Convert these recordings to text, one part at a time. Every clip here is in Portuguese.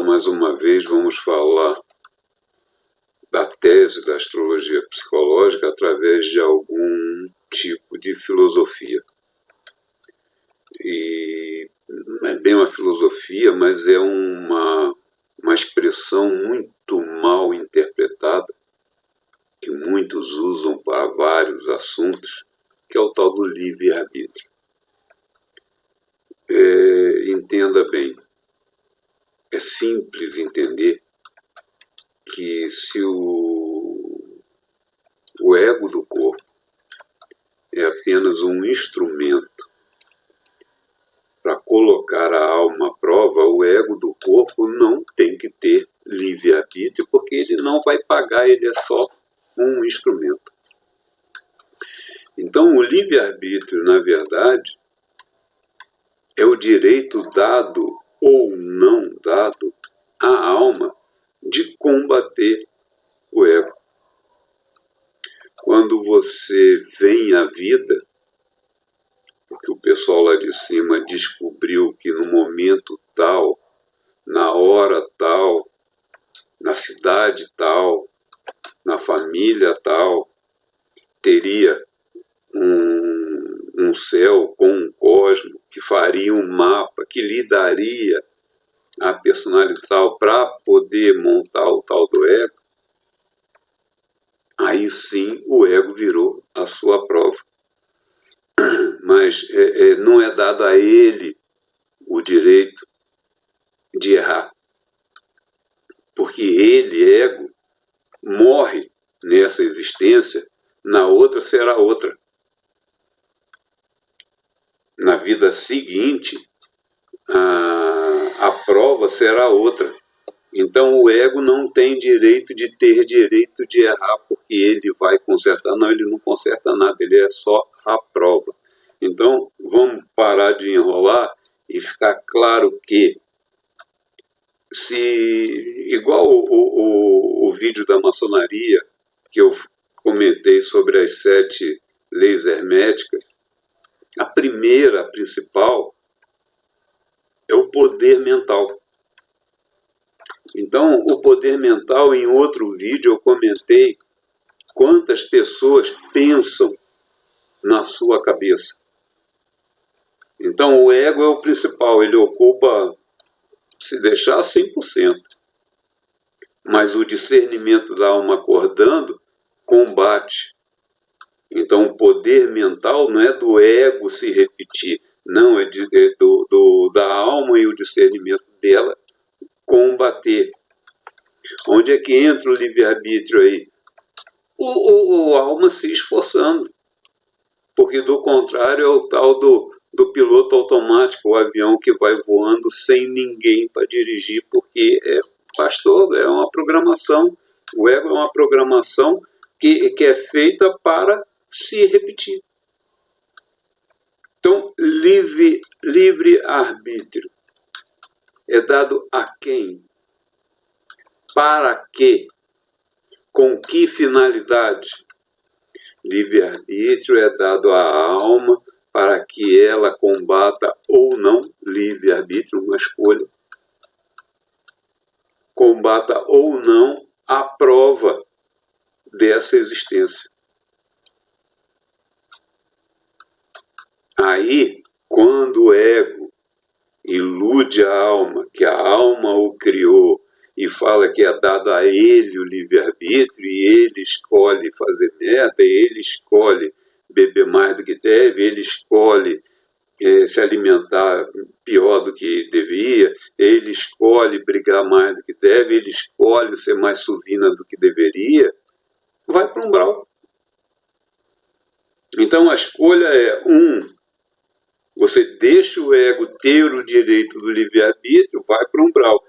mais uma vez, vamos falar da tese da astrologia psicológica através de algum tipo de filosofia. E não é bem uma filosofia, mas é uma expressão muito mal interpretada, que muitos usam para vários assuntos, que é o tal do livre-arbítrio. Entenda bem, é simples entender que se o ego do corpo é apenas um instrumento para colocar a alma à prova, o ego do corpo não tem que ter livre-arbítrio, porque ele não vai pagar, ele é só um instrumento. Então, o livre-arbítrio, na verdade, é o direito dado ou não dado à alma de combater o ego. Quando você vem à vida, porque o pessoal lá de cima descobriu que no momento tal, na hora tal, na cidade tal, na família tal, teria um céu com um cosmo que faria um mapa, que lhe daria a personalidade tal para poder montar o tal do ego, aí sim o ego virou a sua prova. Mas não é dado a ele o direito de errar, porque ele, ego, morre nessa existência, na outra será outra. Na vida seguinte, a prova será outra. Então o ego não tem direito de ter direito de errar, porque ele vai consertar. Não, ele não conserta nada, ele é só a prova. Então vamos parar de enrolar e ficar claro que, se igual o vídeo da maçonaria, que eu comentei sobre as 7 leis herméticas, a primeira, a principal, é o poder mental. Então, o poder mental, em outro vídeo eu comentei quantas pessoas pensam na sua cabeça. Então, o ego é o principal, ele ocupa, se deixar, 100%. Mas o discernimento da alma acordando combate. Então, o poder mental não é do ego se repetir, não, é da alma e o discernimento dela combater. Onde é que entra o livre-arbítrio aí? A alma se esforçando, porque do contrário é o tal do piloto automático, o avião que vai voando sem ninguém para dirigir, porque pastor, é uma programação, o ego é uma programação que é feita para se repetir. Então, livre-arbítrio é dado a quem? Para quê? Com que finalidade? Livre-arbítrio é dado à alma para que ela combata ou não, livre-arbítrio, uma escolha, combata ou não a prova dessa existência. Aí, quando o ego ilude a alma, que a alma o criou, e fala que é dado a ele o livre-arbítrio, e ele escolhe fazer merda, ele escolhe beber mais do que deve, ele escolhe se alimentar pior do que devia, ele escolhe brigar mais do que deve, ele escolhe ser mais suvina do que deveria, vai para um umbral. Então a escolha é: você deixa o ego ter o direito do livre-arbítrio, vai para um umbral.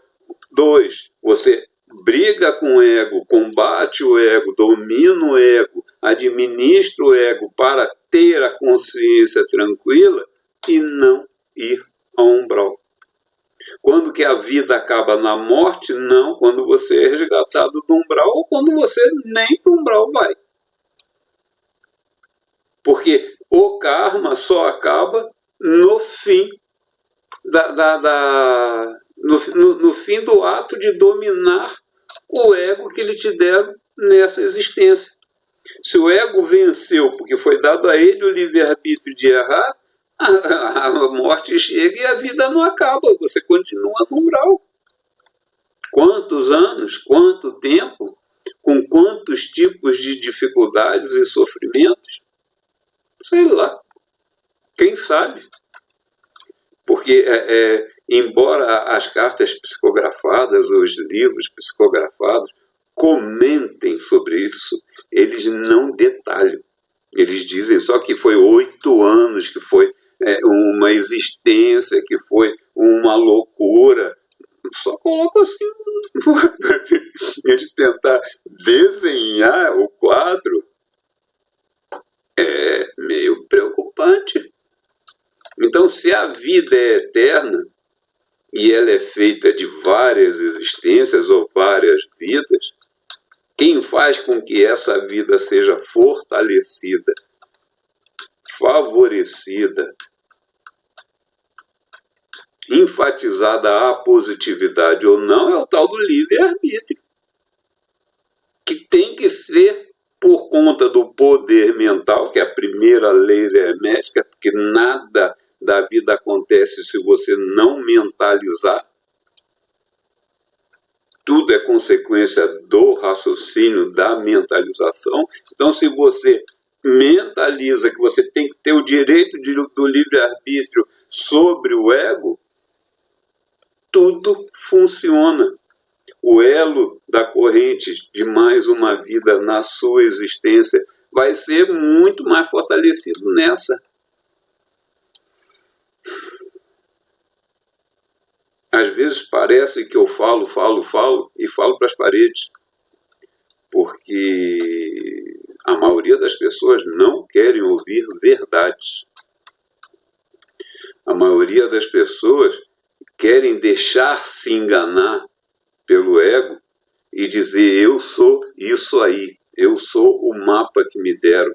2, você briga com o ego, combate o ego, domina o ego, administra o ego para ter a consciência tranquila e não ir ao umbral. Quando que a vida acaba na morte? Não, quando você é resgatado do umbral ou quando você nem para o umbral vai. Porque o karma só acaba no fim no fim do ato de dominar o ego que ele te deram nessa existência. Se o ego venceu porque foi dado a ele o livre-arbítrio de errar, a morte chega e a vida não acaba, você continua no umbral. Quantos anos, quanto tempo, com quantos tipos de dificuldades e sofrimentos? Sei lá, quem sabe? Porque, embora as cartas psicografadas, os livros psicografados, comentem sobre isso, eles não detalham. Eles dizem só que foi 8 anos, que foi uma existência, que foi uma loucura. Só coloca assim, a gente tentar desenhar o quadro, é meio preocupante. Então, se a vida é eterna, e ela é feita de várias existências ou várias vidas, quem faz com que essa vida seja fortalecida, favorecida, enfatizada a positividade ou não, é o tal do livre-arbítrio, que tem que ser por conta do poder mental, que é a primeira lei hermética, porque nada da vida acontece se você não mentalizar. Tudo é consequência do raciocínio, da mentalização. Então, se você mentaliza que você tem que ter o direito do livre-arbítrio sobre o ego, tudo funciona. O elo da corrente de mais uma vida na sua existência vai ser muito mais fortalecido nessa. Às vezes parece que eu falo e falo para as paredes, porque a maioria das pessoas não querem ouvir verdades. A maioria das pessoas querem deixar-se enganar pelo ego e dizer: eu sou isso aí, eu sou o mapa que me deram.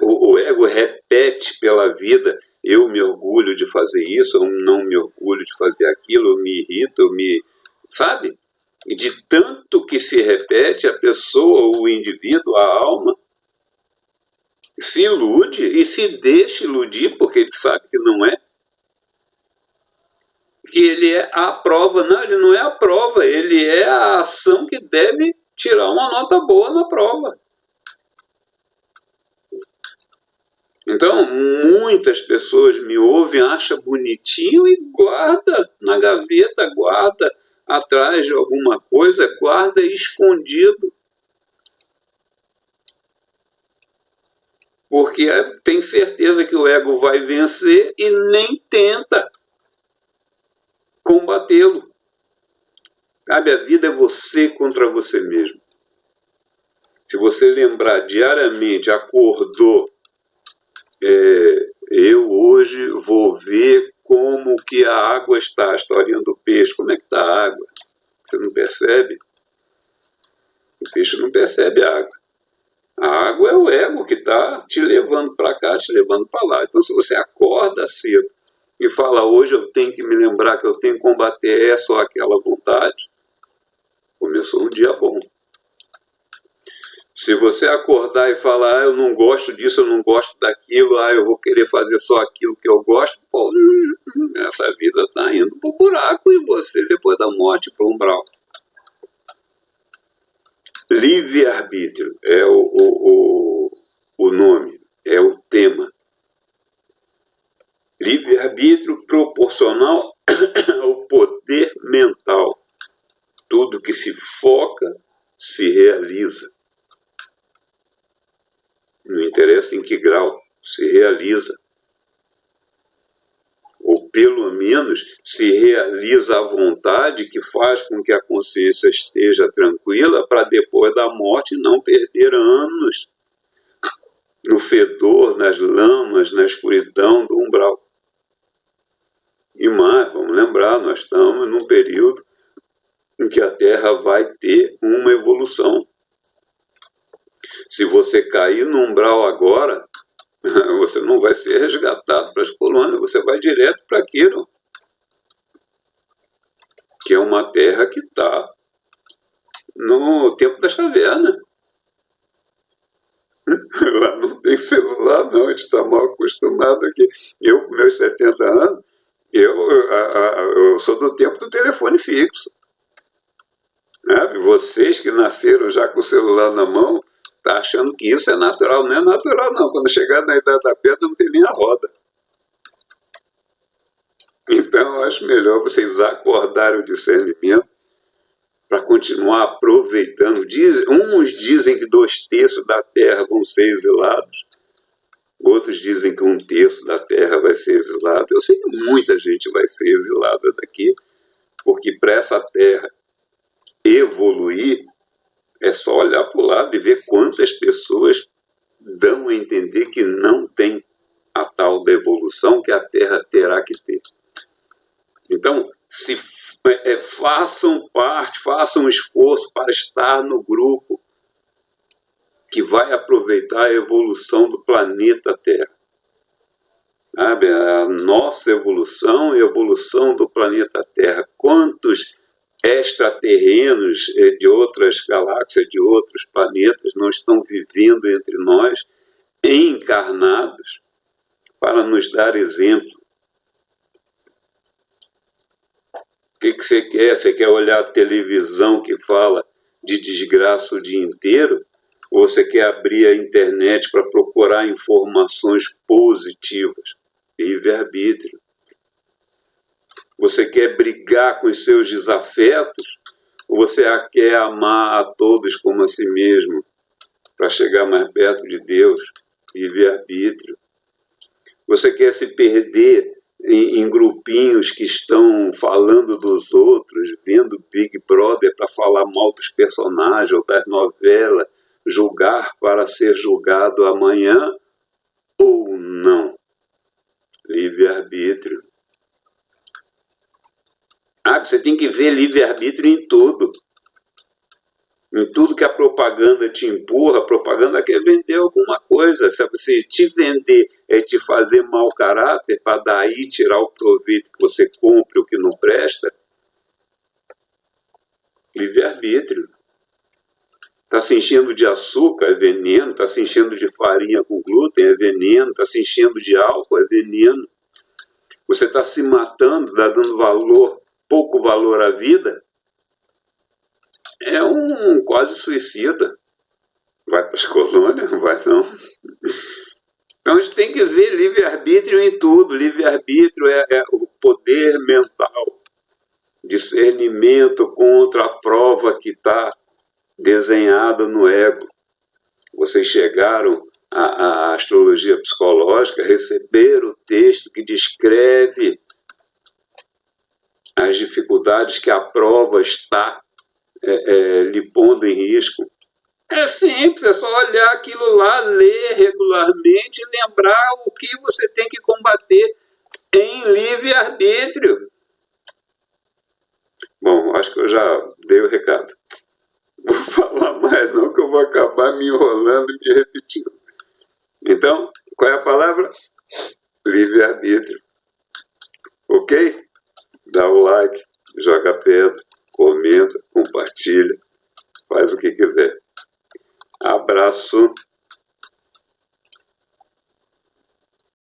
O ego repete pela vida: eu me orgulho de fazer isso, eu não me orgulho de fazer aquilo, eu me irrito, sabe? E de tanto que se repete, a pessoa, o indivíduo, a alma, se ilude e se deixa iludir, porque ele sabe que não é. Que ele é a prova. Não, ele não é a prova, ele é a ação que deve tirar uma nota boa na prova. Então, muitas pessoas me ouvem, acham bonitinho e guarda na gaveta, guarda atrás de alguma coisa, guarda escondido. Porque tem certeza que o ego vai vencer e nem tenta combatê-lo. Sabe, a vida é você contra você mesmo. Se você lembrar diariamente, acordou, eu hoje vou ver como que a água está, a historinha do peixe, como é que está a água. Você não percebe? O peixe não percebe a água. A água é o ego que está te levando para cá, te levando para lá. Então, se você acorda cedo e fala: hoje eu tenho que me lembrar que eu tenho que combater essa ou aquela vontade, começou um dia bom. Se você acordar e falar: eu não gosto disso, eu não gosto daquilo, eu vou querer fazer só aquilo que eu gosto, pô, essa vida está indo para o buraco e você, depois da morte, para o umbral. Livre-arbítrio é o nome, é o tema. Livre-arbítrio proporcional ao poder mental. Tudo que se foca se realiza. Não interessa em que grau, se realiza. Ou pelo menos se realiza a vontade que faz com que a consciência esteja tranquila para depois da morte não perder anos no fedor, nas lamas, na escuridão do umbral. E mais, vamos lembrar, nós estamos num período em que a Terra vai ter uma evolução. Se você cair no umbral agora, você não vai ser resgatado para as colônias, você vai direto para aquilo. que é uma terra que está no tempo das cavernas. Lá não tem celular, não, a gente está mal acostumado aqui. Eu, com meus 70 anos, eu sou do tempo do telefone fixo. Né? Vocês que nasceram já com o celular na mão, tá achando que isso é natural. Não é natural, não. Quando chegar na idade da pedra, não tem nem a roda. Então, eu acho melhor vocês acordarem o discernimento para continuar aproveitando. Uns dizem que 2/3 da terra vão ser exilados, outros dizem que 1/3 da terra vai ser exilado. Eu sei que muita gente vai ser exilada daqui, porque para essa terra evoluir, é só olhar para o lado e ver quantas pessoas dão a entender que não tem a tal da evolução que a terra terá que ter. Então, façam parte, façam um esforço para estar no grupo que vai aproveitar a evolução do planeta Terra. Sabe? A nossa evolução e a evolução do planeta Terra. Quantos extraterrenos de outras galáxias, de outros planetas, não estão vivendo entre nós, encarnados, para nos dar exemplo? O que você quer? Você quer olhar a televisão que fala de desgraça o dia inteiro? Ou você quer abrir a internet para procurar informações positivas? Livre-arbítrio. Você quer brigar com os seus desafetos? Ou você quer amar a todos como a si mesmo para chegar mais perto de Deus? Livre-arbítrio. Você quer se perder em grupinhos que estão falando dos outros, vendo Big Brother para falar mal dos personagens ou das novelas, julgar para ser julgado amanhã ou não? Livre-arbítrio. Você tem que ver livre-arbítrio em tudo. Em tudo que a propaganda te empurra, a propaganda quer vender alguma coisa. Se te vender é te fazer mau caráter, para daí tirar o proveito que você compre o que não presta. Livre-arbítrio. Está se enchendo de açúcar, é veneno. Está se enchendo de farinha com glúten, é veneno. Está se enchendo de álcool, é veneno. Você está se matando, está dando pouco valor à vida. É um quase suicida. Vai para as colônias? Não vai não. Então a gente tem que ver livre-arbítrio em tudo. Livre-arbítrio é o poder mental. Discernimento contra a prova que está desenhada no ego. Vocês chegaram à astrologia psicológica, receberam o texto que descreve as dificuldades que a prova está lhe pondo em risco. É simples, é só olhar aquilo lá, ler regularmente e lembrar o que você tem que combater em livre-arbítrio. Bom, acho que eu já dei o recado. Vou falar mais não, que eu vou acabar me enrolando e me repetindo. Então, qual é a palavra? Livre-arbítrio. Ok? Dá o like, joga pedra, comenta, compartilha, faz o que quiser. Abraço.